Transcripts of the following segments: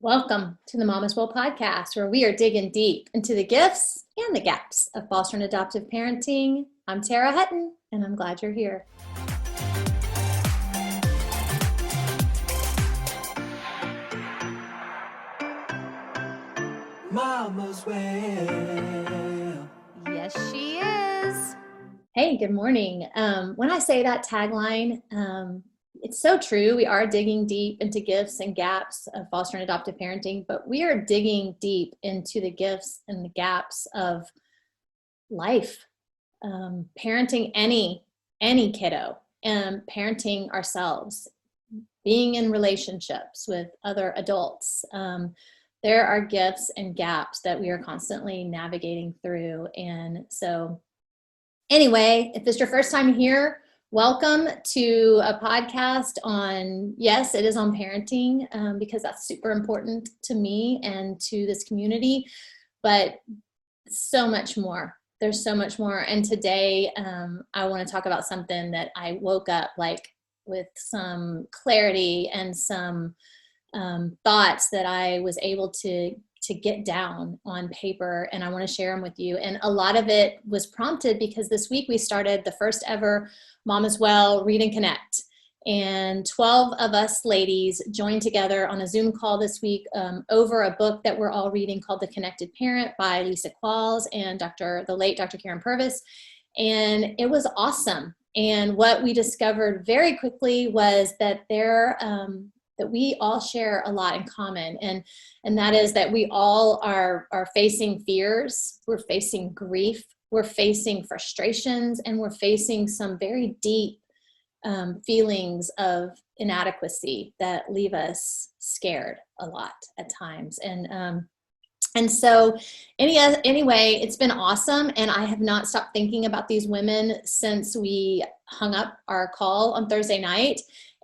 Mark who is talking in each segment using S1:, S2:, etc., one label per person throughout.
S1: Welcome to the Mama's Well podcast, where we are digging deep into the gifts and the gaps of foster and adoptive parenting. I'm Tara Hutton, and I'm glad you're here.
S2: Mama's Well.
S1: Yes, she is. Hey, good morning. When I say that tagline, it's so true. We are digging deep into gifts and gaps of foster and adoptive parenting, but we are digging deep into the gifts and the gaps of life, parenting any kiddo, and parenting ourselves, being in relationships with other adults. There are gifts and gaps that we are constantly navigating through. And so anyway, if this is your first time here, welcome to a podcast on, yes, it is on parenting, because that's super important to me and to this community, but so much more. There's so much more. And today I want to talk about something that I woke up like with some clarity and some thoughts that I was able to get down on paper, and I want to share them with you. And a lot of it was prompted because this week we started the first ever Mama's Well Read and Connect. And 12 of us ladies joined together on a Zoom call this week over a book that we're all reading called The Connected Parent by Lisa Qualls and the late Dr. Karen Purvis. And it was awesome. And what we discovered very quickly was that that we all share a lot in common. And that is that we all are facing fears, we're facing grief, we're facing frustrations, and we're facing some very deep feelings of inadequacy that leave us scared a lot at times. And so anyway, it's been awesome. And I have not stopped thinking about these women since we hung up our call on Thursday night.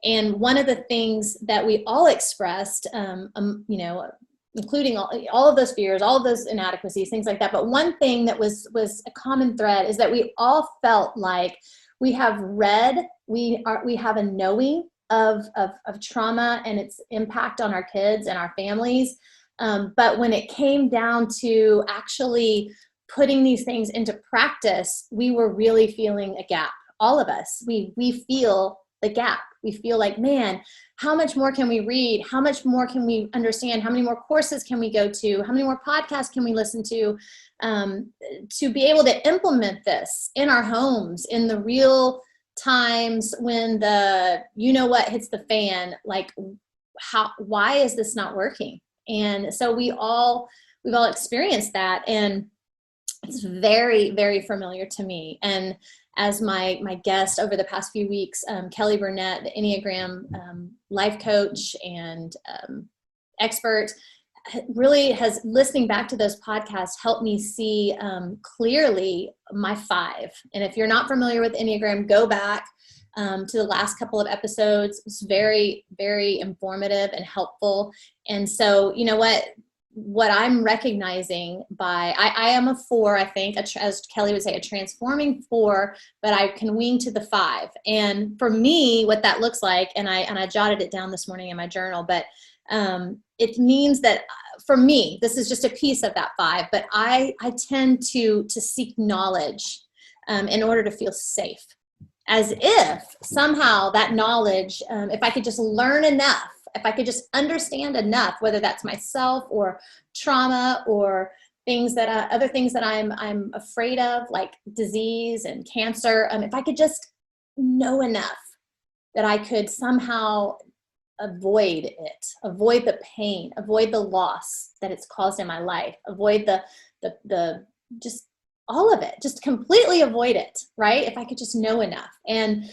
S1: And one of the things that we all expressed, including all of those fears, all of those inadequacies, things like that. But one thing that was a common thread is that we all felt like we have a knowing of trauma and its impact on our kids and our families. But when it came down to actually putting these things into practice, we were really feeling a gap. All of us, we feel the gap. We feel like, man, how much more can we read? How much more can we understand? How many more courses can we go to? How many more podcasts can we listen to be able to implement this in our homes in the real times when the what hits the fan? Like, why is this not working? And so we've all experienced that, and it's very, very familiar to me. And as my guest over the past few weeks, Kelly Burnett, the Enneagram life coach and expert, really has, listening back to those podcasts, helped me see clearly my 5. And if you're not familiar with Enneagram, go back to the last couple of episodes. It's very, very informative and helpful. And so, you know what I'm recognizing I am a 4, I think, as Kelly would say, a transforming 4, but I can wing to the 5. And for me, what that looks like, and I jotted it down this morning in my journal, but it means that for me, this is just a piece of that 5, but I tend to seek knowledge in order to feel safe, as if somehow that knowledge, if I could just learn enough, if I could just understand enough, whether that's myself or trauma or other things that I'm afraid of, like disease and cancer, if I could just know enough that I could somehow avoid the pain, avoid the loss that it's caused in my life, avoid the just all of it, just completely avoid it, right? If I could just know enough. And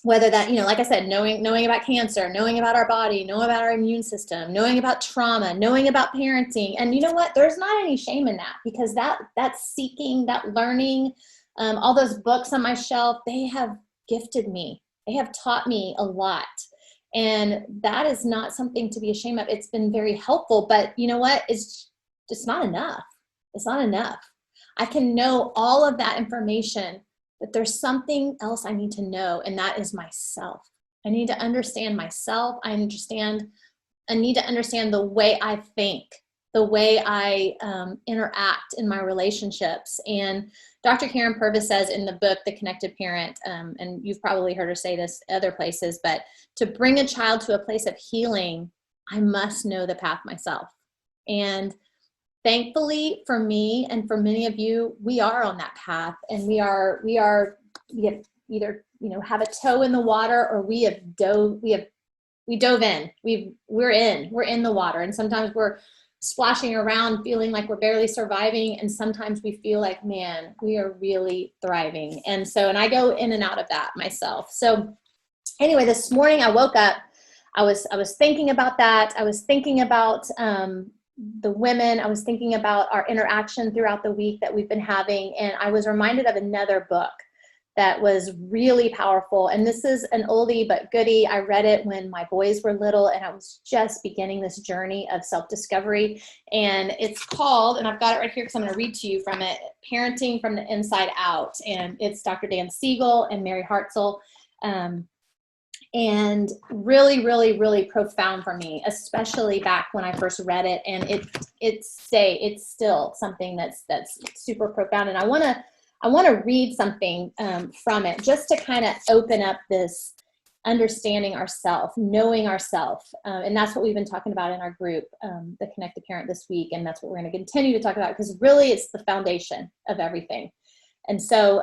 S1: whether that, like I said, knowing about cancer, knowing about our body, knowing about our immune system, knowing about trauma, knowing about parenting. And you know what? There's not any shame in that, because that's seeking, that learning, all those books on my shelf, they have gifted me. They have taught me a lot. And that is not something to be ashamed of. It's been very helpful, but you know what? It's just not enough. It's not enough. I can know all of that information, but there's something else I need to know, and that is myself. I need to understand myself. I understand I need to understand the way I think, the way I interact in my relationships. And Dr. Karen Purvis says in the book, The Connected Parent, and you've probably heard her say this other places, but to bring a child to a place of healing, I must know the path myself. And thankfully for me and for many of you, we are on that path, and we have either, have a toe in the water, or we dove in. We're in the water, and sometimes we're splashing around feeling like we're barely surviving, and sometimes we feel like, man, we are really thriving. And I go in and out of that myself. So anyway, this morning I woke up, I was thinking about that. I was thinking about the women. I was thinking about our interaction throughout the week that we've been having, and I was reminded of another book that was really powerful. And this is an oldie but goodie. I read it when my boys were little, and I was just beginning this journey of self-discovery. And it's called, and I've got it right here because I'm going to read to you from it, Parenting from the Inside Out. And it's Dr. Dan Siegel and Mary Hartzell. And really, really, really profound for me, especially back when I first read it. And it's still something that's super profound. And I want to read something from it, just to kind of open up this understanding ourself, knowing ourself. And that's what we've been talking about in our group, The Connected Parent, this week. And that's what we're going to continue to talk about, because really it's the foundation of everything. And so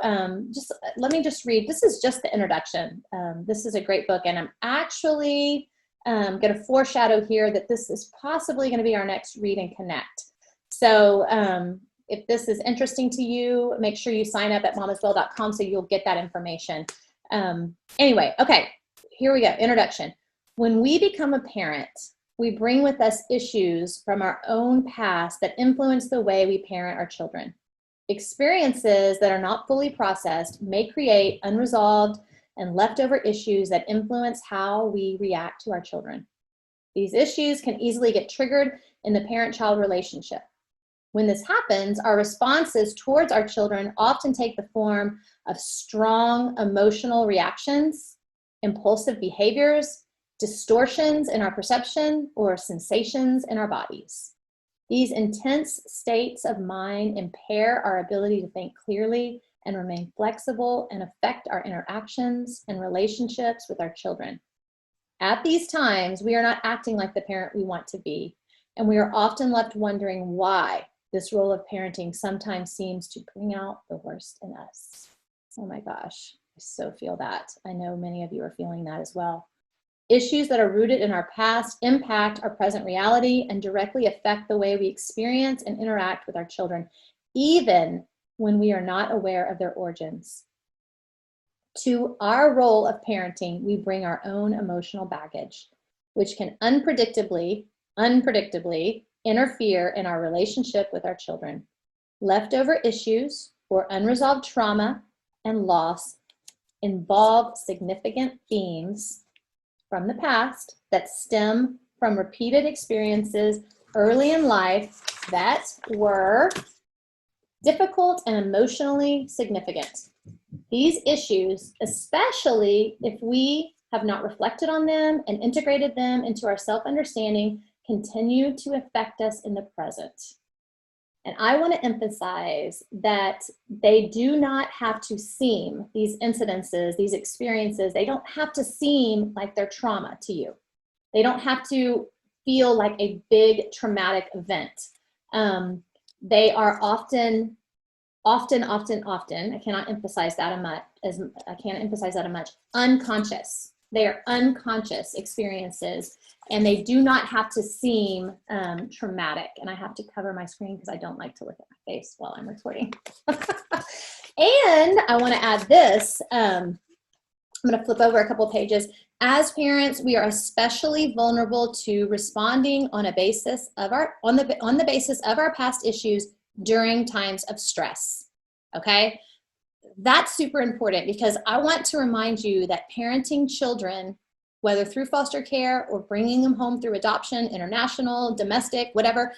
S1: let me just read. This is just the introduction. This is a great book. And I'm actually going to foreshadow here that this is possibly going to be our next Read and Connect. So if this is interesting to you, make sure you sign up at mamaswell.com so you'll get that information. Anyway, okay, here we go. Introduction. When we become a parent, we bring with us issues from our own past that influence the way we parent our children. Experiences that are not fully processed may create unresolved and leftover issues that influence how we react to our children. These issues can easily get triggered in the parent-child relationship. When this happens, our responses towards our children often take the form of strong emotional reactions, impulsive behaviors, distortions in our perception, or sensations in our bodies. These intense states of mind impair our ability to think clearly and remain flexible, and affect our interactions and relationships with our children. At these times, we are not acting like the parent we want to be, and we are often left wondering why this role of parenting sometimes seems to bring out the worst in us. Oh my gosh, I so feel that. I know many of you are feeling that as well. Issues that are rooted in our past impact our present reality and directly affect the way we experience and interact with our children, even when we are not aware of their origins. To our role of parenting, we bring our own emotional baggage, which can unpredictably interfere in our relationship with our children. Leftover issues or unresolved trauma and loss involve significant themes from the past that stem from repeated experiences early in life that were difficult and emotionally significant. These issues, especially if we have not reflected on them and integrated them into our self-understanding, continue to affect us in the present. And I want to emphasize that they do not have to seem, these incidences, these experiences, they don't have to seem like they're trauma to you. They don't have to feel like a big traumatic event. They are often, I cannot emphasize that much, unconscious. They are unconscious experiences, and they do not have to seem traumatic. And I have to cover my screen because I don't like to look at my face while I'm recording. And I want to add this. I'm going to flip over a couple pages. As parents, we are especially vulnerable to responding on the basis of our past issues during times of stress. Okay? That's super important, because I want to remind you that parenting children, whether through foster care or bringing them home through adoption, international, domestic, whatever,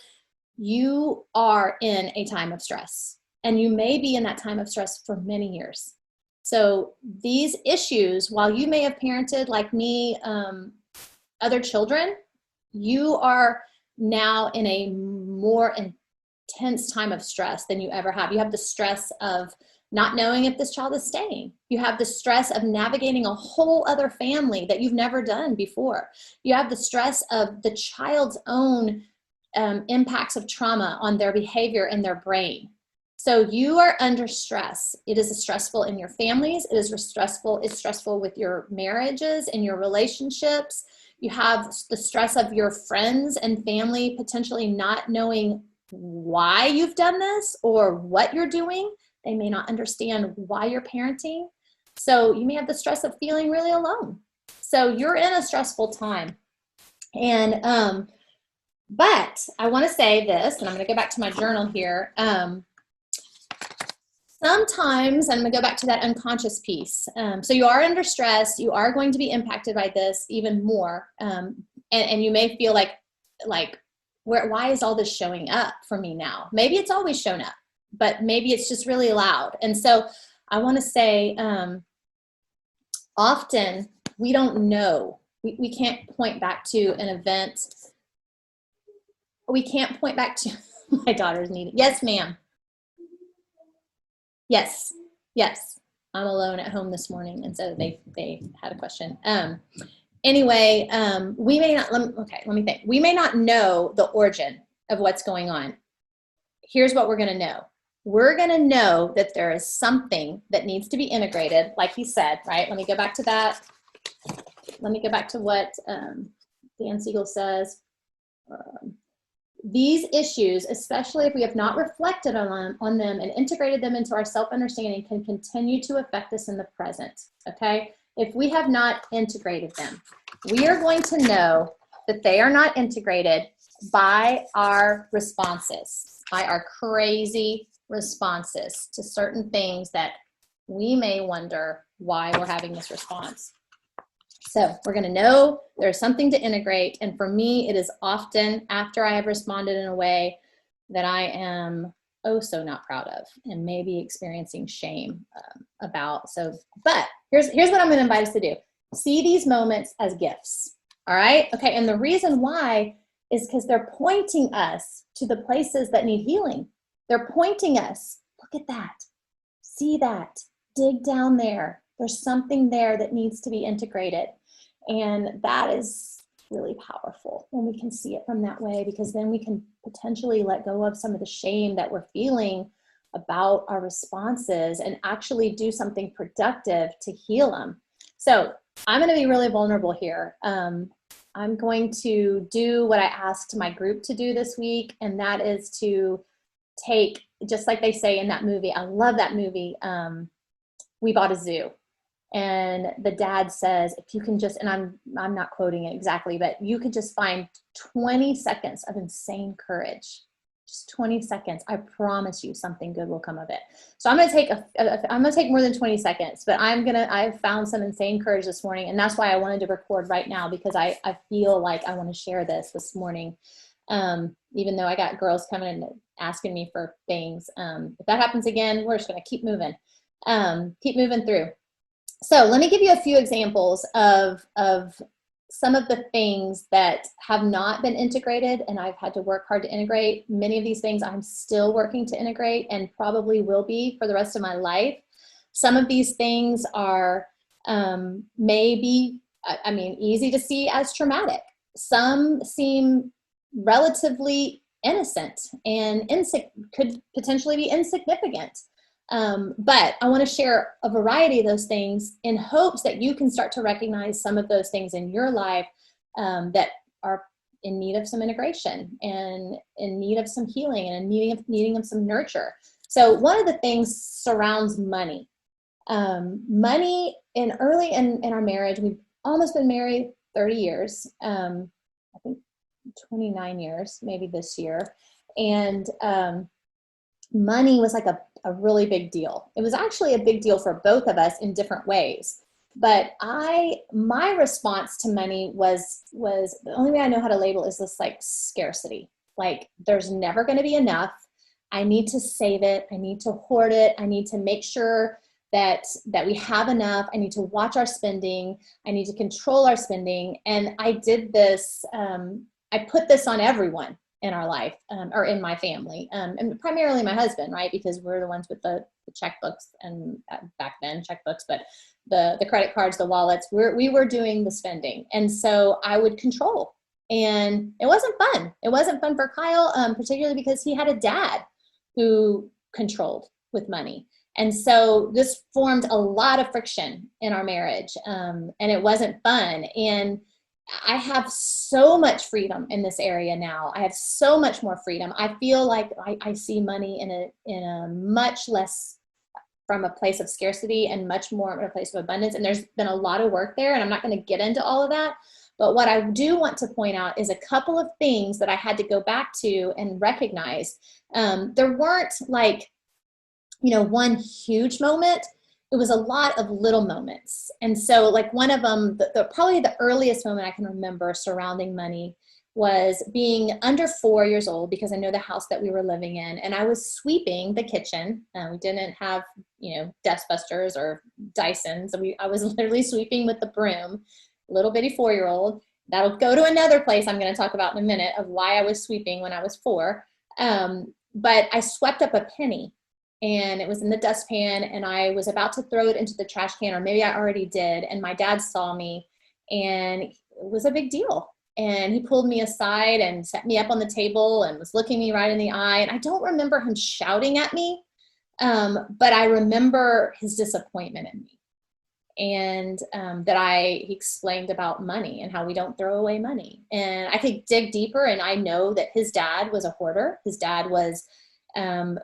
S1: you are in a time of stress. And you may be in that time of stress for many years. So these issues, while you may have parented, like me, other children, You are now in a more intense time of stress than you ever have. You have the stress of not knowing if this child is staying. You have the stress of navigating a whole other family that you've never done before. You have the stress of the child's own impacts of trauma on their behavior and their brain. So you are under stress. It is stressful in your families. It is stressful. It's stressful with your marriages and your relationships. You have the stress of your friends and family potentially not knowing why you've done this or what you're doing. They may not understand why you're parenting. So you may have the stress of feeling really alone. So you're in a stressful time. And, but I want to say this, and I'm going to go back to my journal here. Sometimes, and I'm going to go back to that unconscious piece. So you are under stress. You are going to be impacted by this even more. And you may feel like, why is all this showing up for me now? Maybe it's always shown up, but maybe it's just really loud. And so I want to say, often we don't know. We can't point back to an event. We can't point back to my daughter's needing. Yes, ma'am. Yes. I'm alone at home this morning, and so they had a question. Anyway, we may not. Let me think. We may not know the origin of what's going on. Here's what we're going to know. We're going to know that there is something that needs to be integrated, like he said, right? Let me go back to that. Let me go back to what Dan Siegel says. These issues, especially if we have not reflected on them and integrated them into our self-understanding, can continue to affect us in the present, okay? If we have not integrated them, we are going to know that they are not integrated by our responses, by our crazy responses to certain things that we may wonder why we're having this response. So we're going to know there's something to integrate. And for me, it is often after I have responded in a way that I am so not proud of and maybe experiencing shame about. So, but here's what I'm going to invite us to do. See these moments as gifts. All right. Okay. And the reason why is because they're pointing us to the places that need healing. They're pointing us. Look at that. See that. Dig down there. There's something there that needs to be integrated. And that is really powerful when we can see it from that way, because then we can potentially let go of some of the shame that we're feeling about our responses and actually do something productive to heal them. So I'm going to be really vulnerable here. I'm going to do what I asked my group to do this week, and that is to take, just like they say in that movie, I love that movie, We Bought a Zoo. And the dad says, if you can just, and I'm not quoting it exactly, but you could just find 20 seconds of insane courage, just 20 seconds. I promise you something good will come of it. So I'm going to take more than 20 seconds, but I've found some insane courage this morning. And that's why I wanted to record right now, because I feel like I want to share this morning. Even though I got girls coming and asking me for things. If that happens again, we're just going to keep moving through. So let me give you a few examples of some of the things that have not been integrated and I've had to work hard to integrate. Many of these things I'm still working to integrate and probably will be for the rest of my life. Some of these things are maybe, easy to see as traumatic. Some seem relatively innocent and could potentially be insignificant. But I want to share a variety of those things in hopes that you can start to recognize some of those things in your life that are in need of some integration and in need of some healing and needing of some nurture. So one of the things surrounds money. Money in our marriage, we've almost been married 30 years, I think 29 years, maybe this year. And money was like a really big deal. It was actually a big deal for both of us in different ways. But my response to money was the only way I know how to label is this like scarcity. Like there's never going to be enough. I need to save it. I need to hoard it. I need to make sure that we have enough. I need to watch our spending. I need to control our spending. And I did this I put this on everyone in our life, or in my family, and primarily my husband, right? Because we're the ones with the checkbooks, and back then checkbooks, but the credit cards, the wallets, we were doing the spending. And so I would control, and it wasn't fun. It wasn't fun for Kyle, particularly because he had a dad who controlled with money. And so this formed a lot of friction in our marriage, and it wasn't fun. And I have so much freedom in this area now. I have so much more freedom. I feel like I see money in a much less from a place of scarcity and much more in a place of abundance. And there's been a lot of work there, and I'm not going to get into all of that. But what I do want to point out is a couple of things that I had to go back to and recognize. There weren't like, one huge moment. It was a lot of little moments. And so like one of them, probably the earliest moment I can remember surrounding money was being under 4 years old, because I know the house that we were living in, and I was sweeping the kitchen. We didn't have, dust busters or Dysons. I was literally sweeping with the broom, little bitty 4-year-old. That'll go to another place I'm going to talk about in a minute of why I was sweeping when I was 4. But I swept up a penny, and it was in the dustpan, and I was about to throw it into the trash can, or maybe I already did. And my dad saw me, and it was a big deal. And he pulled me aside and set me up on the table and was looking me right in the eye. And I don't remember him shouting at me, but I remember his disappointment in me. And he explained about money and how we don't throw away money. And I could dig deeper, and I know that his dad was a hoarder. His dad was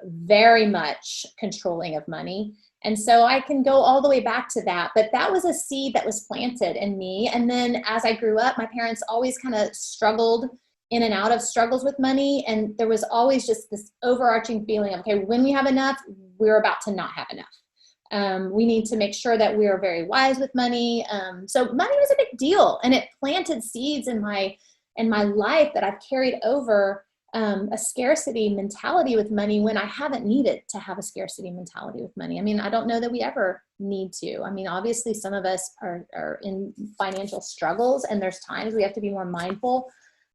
S1: very much controlling of money. And so I can go all the way back to that, but that was a seed that was planted in me. And then as I grew up, my parents always kind of struggled in and out of struggles with money. And there was always just this overarching feeling of, okay, when we have enough, we're about to not have enough. We need to make sure that we are very wise with money. So money was a big deal, and it planted seeds in my life that I've carried over. A scarcity mentality with money when I haven't needed to have a scarcity mentality with money. I mean, I don't know that we ever need to. I mean, obviously some of us are in financial struggles, and there's times we have to be more mindful.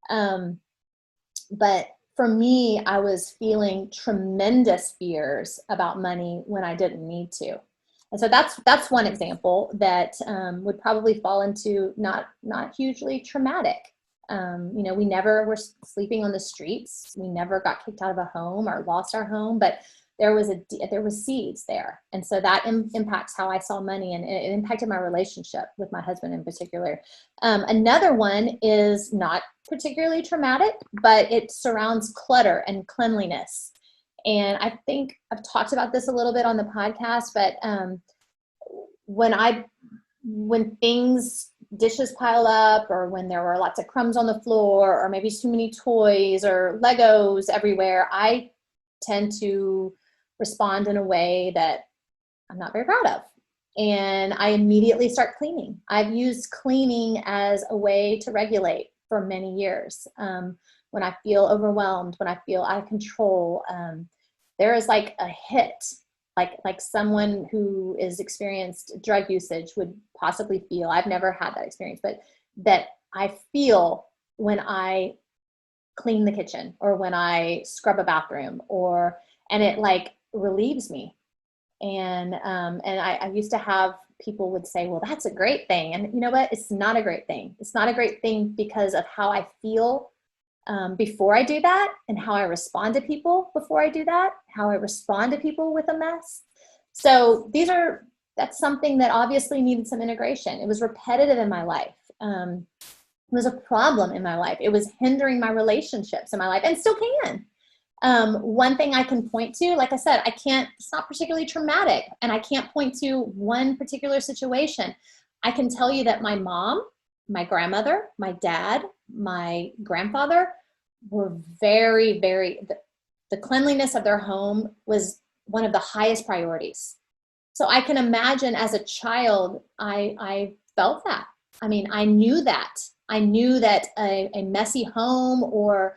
S1: But for me, I was feeling tremendous fears about money when I didn't need to. And so that's one example that would probably fall into not hugely traumatic. We never were sleeping on the streets. We never got kicked out of a home or lost our home, but there was seeds there. And so that impacts how I saw money, and it impacted my relationship with my husband in particular. Another one is not particularly traumatic, but it surrounds clutter and cleanliness. And I think I've talked about this a little bit on the podcast, but when dishes pile up, or when there were lots of crumbs on the floor, or maybe too many toys or Legos everywhere, I tend to respond in a way that I'm not very proud of. And I immediately start cleaning. I've used cleaning as a way to regulate for many years. When I feel overwhelmed, when I feel out of control, there is like a hit, like someone who is experienced drug usage would possibly feel. I've never had that experience, but that I feel when I clean the kitchen, or when I scrub a bathroom, and it like relieves me. And I used to have people would say, well, that's a great thing. And you know what? It's not a great thing. It's not a great thing because of how I feel before I do that, and how I respond to people before I do that, how I respond to people with a mess. So that's something that obviously needed some integration. It was repetitive in my life. It was a problem in my life. It was hindering my relationships in my life, and still can. One thing I can point to, like I said, it's not particularly traumatic, and I can't point to one particular situation. I can tell you that my mom, my grandmother, my dad, my grandfather were very, very, the cleanliness of their home was one of the highest priorities. So I can imagine as a child, I felt that. I mean, I knew that. I knew that a messy home, or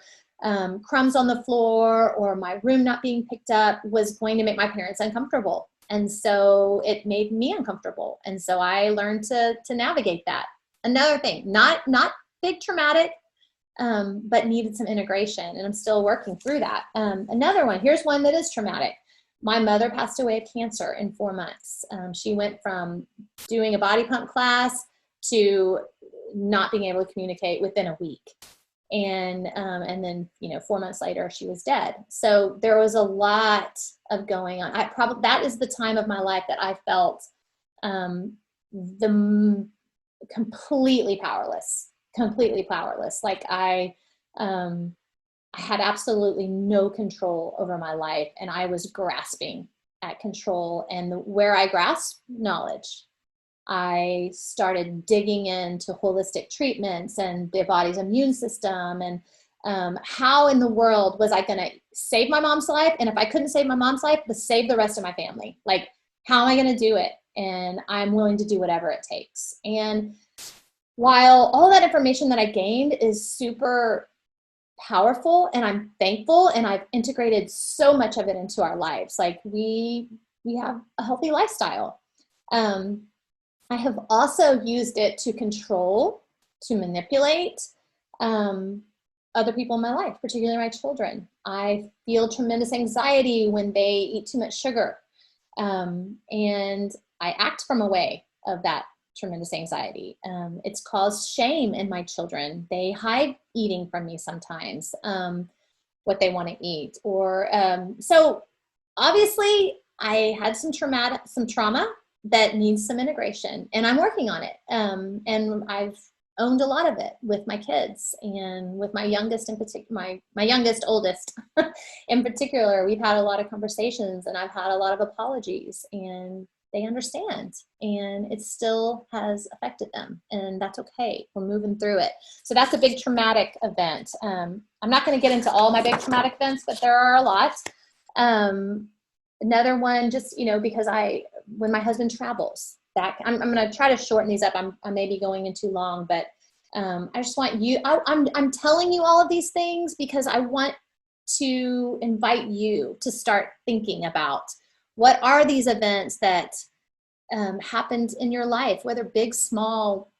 S1: crumbs on the floor, or my room not being picked up was going to make my parents uncomfortable. And so it made me uncomfortable. And so I learned to navigate that. Another thing, not big traumatic, but needed some integration, and I'm still working through that. Another one, here's one that is traumatic. My mother passed away of cancer in 4 months. She went from doing a body pump class to not being able to communicate within a week. And then, 4 months later, she was dead. So there was a lot of going on. That is the time of my life that I felt completely powerless. Like I had absolutely no control over my life, and I was grasping at control. And where I grasped knowledge, I started digging into holistic treatments and the body's immune system, and how in the world was I going to save my mom's life? And if I couldn't save my mom's life, to save the rest of my family. Like, how am I going to do it? And I'm willing to do whatever it takes. And while all that information that I gained is super powerful, and I'm thankful, and I've integrated so much of it into our lives, like we have a healthy lifestyle. I have also used it to control, to manipulate other people in my life, particularly my children. I feel tremendous anxiety when they eat too much sugar. And I act from a way of that tremendous anxiety. It's caused shame in my children. They hide eating from me sometimes, what they want to eat. So obviously I had some trauma that needs some integration, and I'm working on it. And I've owned a lot of it with my kids, and with my youngest in particular, my youngest oldest in particular. We've had a lot of conversations, and I've had a lot of apologies, and they understand, and it still has affected them, and that's okay. We're moving through it. So that's a big traumatic event. I'm not going to get into all my big traumatic events, but there are a lot. Another one, just, because when my husband travels, I'm going to try to shorten these up. I may be going in too long, but I just want you, I'm telling you all of these things because I want to invite you to start thinking about what are these events that happened in your life, whether big, small,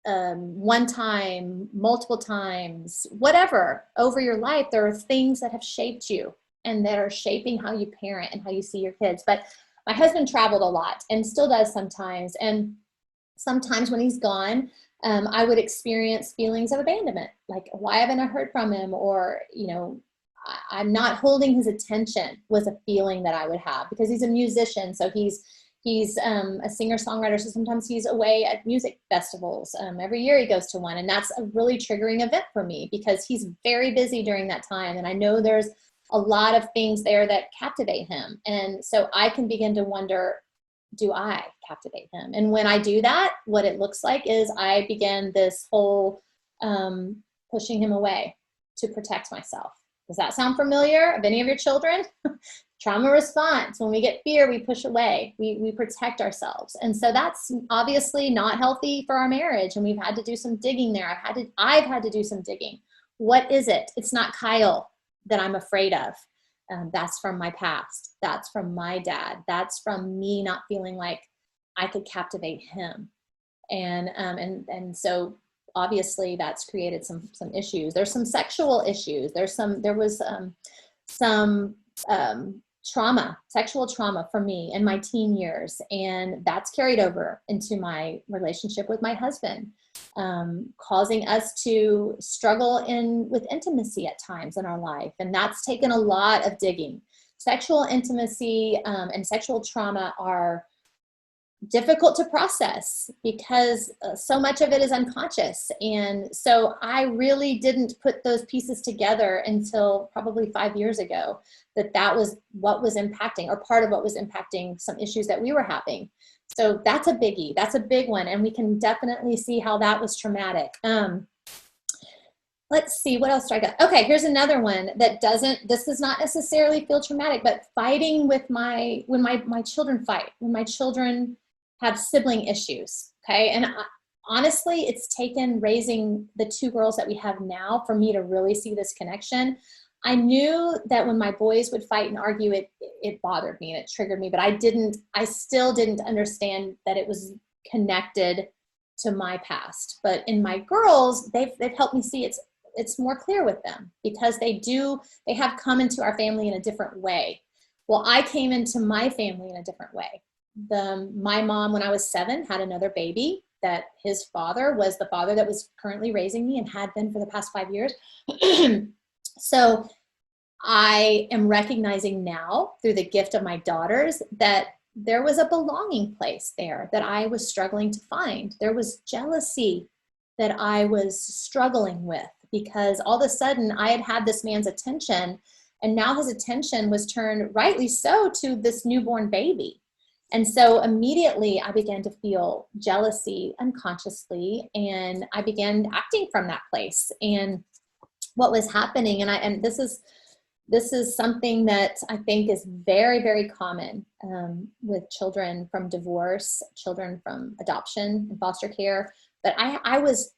S1: one time, multiple times, whatever, over your life. There are things that have shaped you and that are shaping how you parent and how you see your kids. But my husband traveled a lot and still does sometimes. And sometimes when he's gone, I would experience feelings of abandonment. Like, why haven't I heard from him? Or, I'm not holding his attention, was a feeling that I would have, because he's a musician. So he's a singer-songwriter. So sometimes he's away at music festivals. Every year he goes to one. And that's a really triggering event for me because he's very busy during that time. And I know there's a lot of things there that captivate him. And so I can begin to wonder, do I captivate him? And when I do that, what it looks like is I begin this whole pushing him away to protect myself. Does that sound familiar of any of your children? Trauma response. When we get fear, we push away. We protect ourselves. And so that's obviously not healthy for our marriage. And we've had to do some digging there. I've had to do some digging. What is it? It's not Kyle that I'm afraid of. That's from my past. That's from my dad. That's from me not feeling like I could captivate him. And so obviously that's created some issues. There's some sexual issues. There was some trauma, sexual trauma for me in my teen years. And that's carried over into my relationship with my husband, causing us to struggle with intimacy at times in our life. And that's taken a lot of digging. Sexual intimacy and sexual trauma are difficult to process because so much of it is unconscious. And so I really didn't put those pieces together until probably 5 years ago, that was what was impacting, or part of what was impacting some issues that we were having. So that's a biggie. That's a big one. And we can definitely see how that was traumatic. Let's see, what else do I got? Okay, here's another one that this does not necessarily feel traumatic, but fighting with when my children fight, when my children have sibling issues, okay? And honestly, it's taken raising the 2 girls that we have now for me to really see this connection. I knew that when my boys would fight and argue, it bothered me and it triggered me, but I still didn't understand that it was connected to my past. But in my girls, they've helped me see it's it's more clear with them because they have come into our family in a different way. Well, I came into my family in a different way. My mom, when I was 7, had another baby that his father was the father that was currently raising me and had been for the past 5 years. So I am recognizing now through the gift of my daughters that there was a belonging place there that I was struggling to find. There was jealousy that I was struggling with because all of a sudden I had this man's attention, and now his attention was turned, rightly so, to this newborn baby. And so immediately I began to feel jealousy unconsciously, and I began acting from that place. And what was happening, and this is something that I think is very, very common with children from divorce, children from adoption and foster care. But I was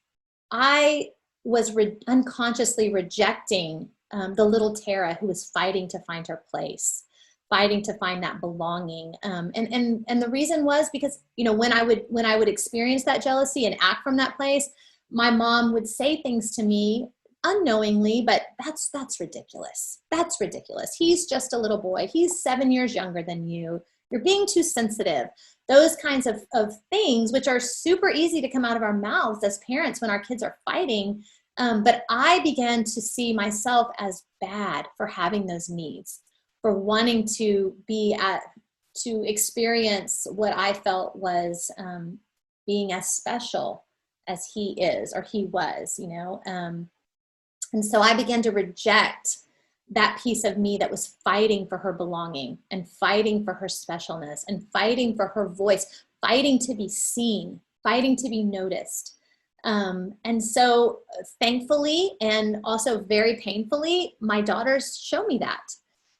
S1: unconsciously rejecting the little Tara who was fighting to find her place, fighting to find that belonging. And the reason was because, when I would experience that jealousy and act from that place, my mom would say things to me unknowingly, but that's ridiculous. That's ridiculous. He's just a little boy. He's 7 years younger than you. You're being too sensitive. Those kinds of things, which are super easy to come out of our mouths as parents when our kids are fighting. But I began to see myself as bad for having those needs, for wanting to experience what I felt was being as special as he is, or he was, and so I began to reject that piece of me that was fighting for her belonging and fighting for her specialness and fighting for her voice, fighting to be seen, fighting to be noticed. And so thankfully, and also very painfully, my daughters show me that.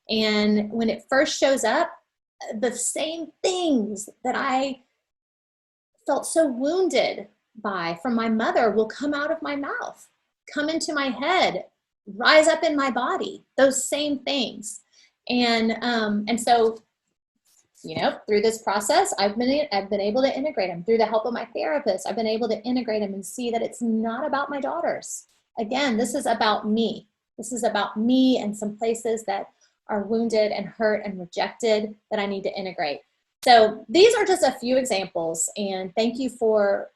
S1: And when it first shows up, the same things that I felt so wounded by from my mother will come out of my mouth, come into my head, rise up in my body, those same things. And so, through this process, I've been able to integrate them. Through the help of my therapist, I've been able to integrate them and see that it's not about my daughters. Again, this is about me. This is about me and some places that are wounded and hurt and rejected that I need to integrate. So these are just a few examples, and thank you for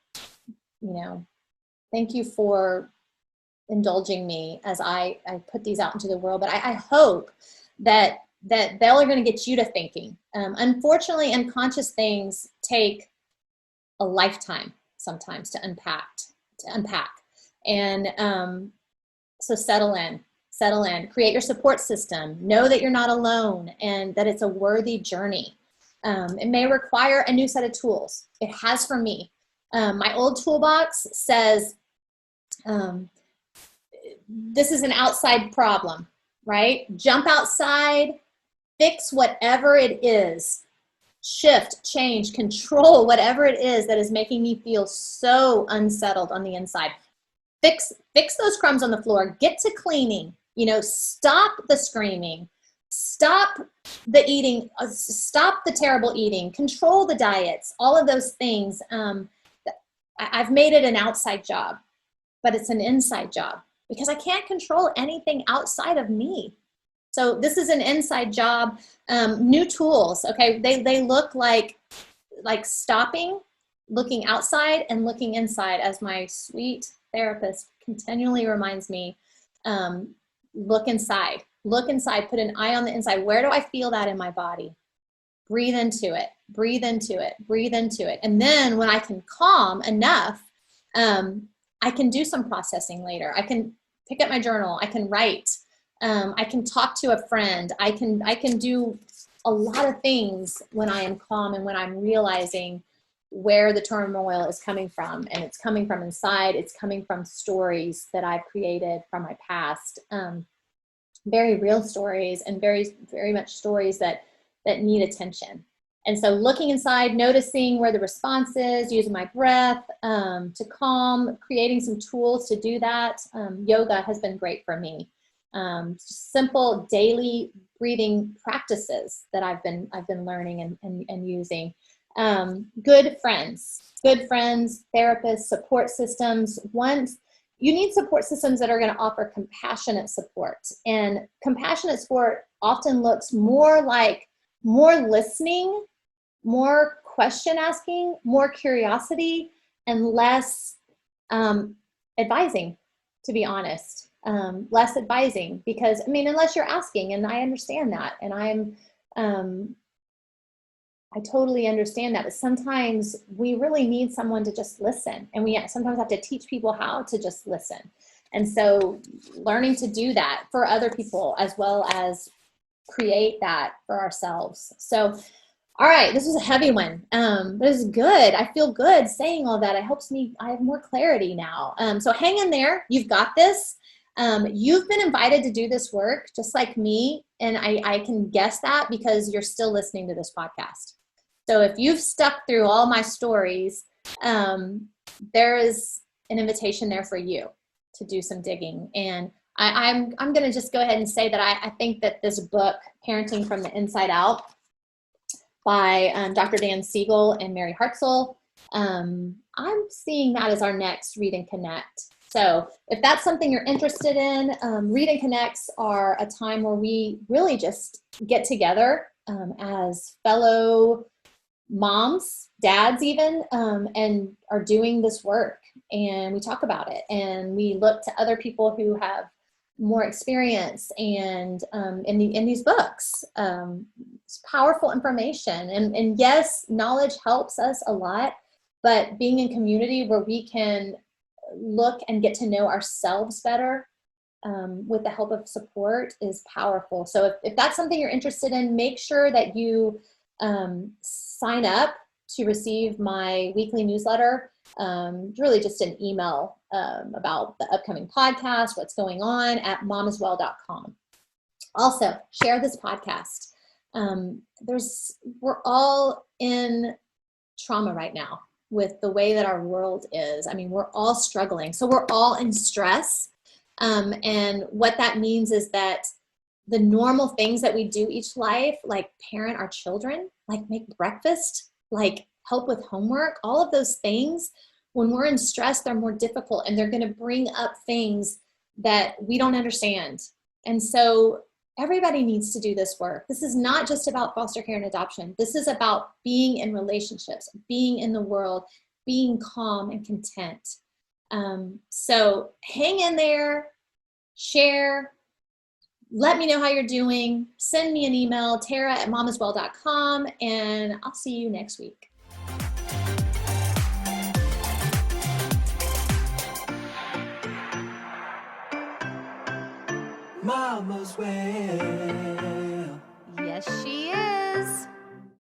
S1: indulging me as I put these out into the world. But I hope that they're going to get you to thinking. Unfortunately, unconscious things take a lifetime sometimes to unpack. And so settle in, create your support system, know that you're not alone and that it's a worthy journey. It may require a new set of tools. It has for me. My old toolbox says, this is an outside problem, right? Jump outside, fix whatever it is, shift, change, control whatever it is that is making me feel so unsettled on the inside. Fix those crumbs on the floor, get to cleaning, stop the screaming, stop the eating, stop the terrible eating, control the diets, all of those things. I've made it an outside job, but it's an inside job because I can't control anything outside of me. So this is an inside job. New tools, okay? They look like stopping, looking outside and looking inside, as my sweet therapist continually reminds me. Look inside, put an eye on the inside. Where do I feel that in my body? Breathe into it, breathe into it, breathe into it. And then when I can calm enough, I can do some processing later. I can pick up my journal, I can write, I can talk to a friend, I can do a lot of things when I am calm and when I'm realizing where the turmoil is coming from. And it's coming from inside, it's coming from stories that I've created from my past. Very real stories and very, very much stories that need attention. And so looking inside, noticing where the response is, using my breath to calm, creating some tools to do that. Yoga has been great for me. Simple daily breathing practices that I've been learning and using. Good friends, therapists, support systems. you need support systems that are going to offer compassionate support. And compassionate support often looks more like more listening, more question asking, more curiosity, and less advising, to be honest. Less advising, because, I mean, unless you're asking, and I understand that, and I totally understand that, but sometimes we really need someone to just listen, and we sometimes have to teach people how to just listen. And so learning to do that for other people as well as create that for ourselves. So, all right, this was a heavy one. This is good. I feel good saying all that. It helps me, I have more clarity now. So hang in there. You've got this. You've been invited to do this work just like me. And I can guess that because you're still listening to this podcast. So if you've stuck through all my stories, there is an invitation there for you to do some digging. And I'm going to just go ahead and say that I think that this book, Parenting from the Inside Out, by Dr. Dan Siegel and Mary Hartzell, I'm seeing that as our next Read and Connect. So if that's something you're interested in, Read and Connects are a time where we really just get together as fellow moms, dads even, and are doing this work. And we talk about it, and we look to other people who have more experience and in these books. It's powerful information. And yes, knowledge helps us a lot, but being in community where we can look and get to know ourselves better with the help of support is powerful. So if that's something you're interested in, make sure that you sign up to receive my weekly newsletter. Really just an email about the upcoming podcast, what's going on at momaswell.com. Also, share this podcast. We're all in trauma right now with the way that our world is. I mean, we're all struggling. So we're all in stress. And what that means is that the normal things that we do each life, like parent our children, like make breakfast, like help with homework, all of those things, when we're in stress, they're more difficult, and they're going to bring up things that we don't understand. And so everybody needs to do this work. This is not just about foster care and adoption. This is about being in relationships, being in the world, being calm and content. So hang in there, share, let me know how you're doing. Send me an email, tara@momaswell.com, and I'll see you next week.
S2: Mama's well.
S3: Yes, she is.